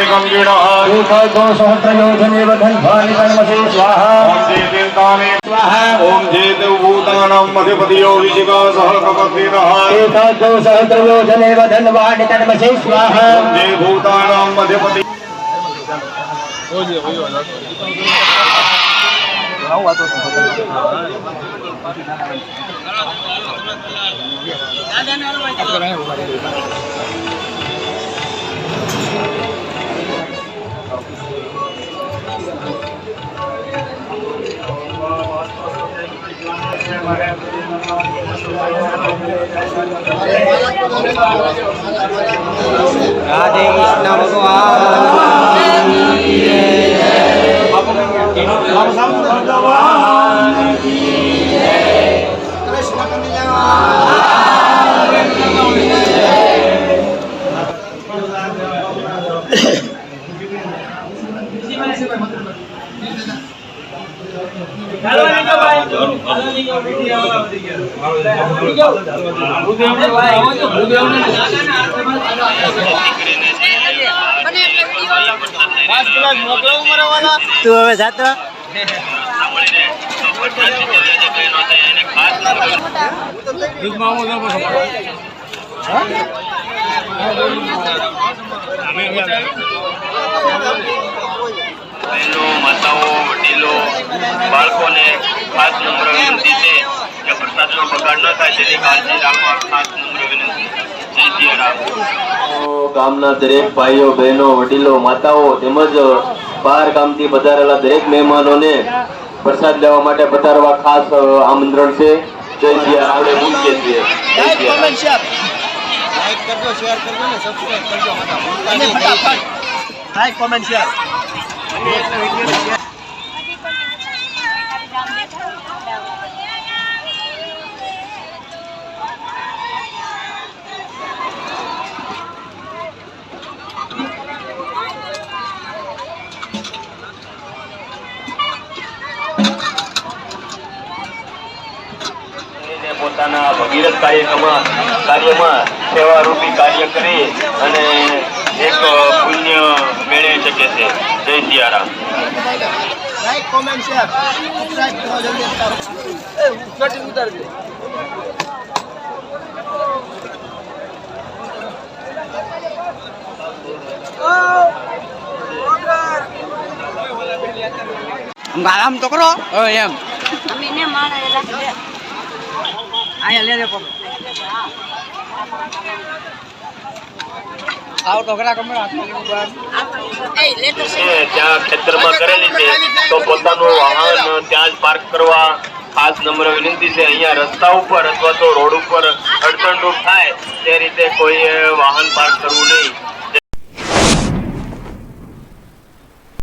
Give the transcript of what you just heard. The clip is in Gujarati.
गंभीरः सहस्रयोजनेव धन्वानि तन्मसे स्वाहा ओम जय देवताने स्वाहा ओम जय देवभूतानां अधिपतियो ऋषिका सहस्रपतिनः एकादो सहस्रयोजनेव धन्वानि तन्मसे स्वाहा ओम जय भूतानां अधिपति राधे कृष्ण भगवान तू હવે જાતો બહેનો માતાઓ વડીલો બાળકોને ખાસ નમ્ર વિનંતી છે કે પ્રસાદનો બગાડ ન થાય તેની કાળજી રાખવા ખાસ નમ્ર વિનંતી. જય સિયારામ. ગામના દરેક ભાઈઓ બહેનો વડીલો માતાઓ તેમજ બહાર ગામથી પધારેલા દરેક મહેમાનોને પ્રસાદ લેવા માટે પધારવા ખાસ આમંત્રણ છે. જય સિયારામ. આપણે મૂકીએ છીએ. જય સિયારામ. લાઈક કરજો શેર કરજો ને સબસ્ક્રાઇબ કરજો અને ફટાફટ લાઈક કોમેન્ટ શેર પોતાના ભગીરથ કાર્યમાં સેવારૂપી કાર્ય કરી અને એક પુણ્ય મેળવી શકે છે. જય Siyaram. Like comment share subscribe કરો જલ્દી એ ઉઠાડી ઉતારજો આરામ તો કરો એમ અમે ને માણા રાખી દે આયા લે રે પકડ આવ તો ઘરા કમરા એ લેતો ત્યાં ખેતરમાં કરેલી છે તો પોતાનું વાહન ત્યાં જ પાર્ક કરવા ખાસ નમ્ર વિનંતી છે. અહીંયા રસ્તા ઉપર અથવા તો રોડ ઉપર અડચણરૂપ થાય તે રીતે કોઈ વાહન પાર્ક કરવું નહીં.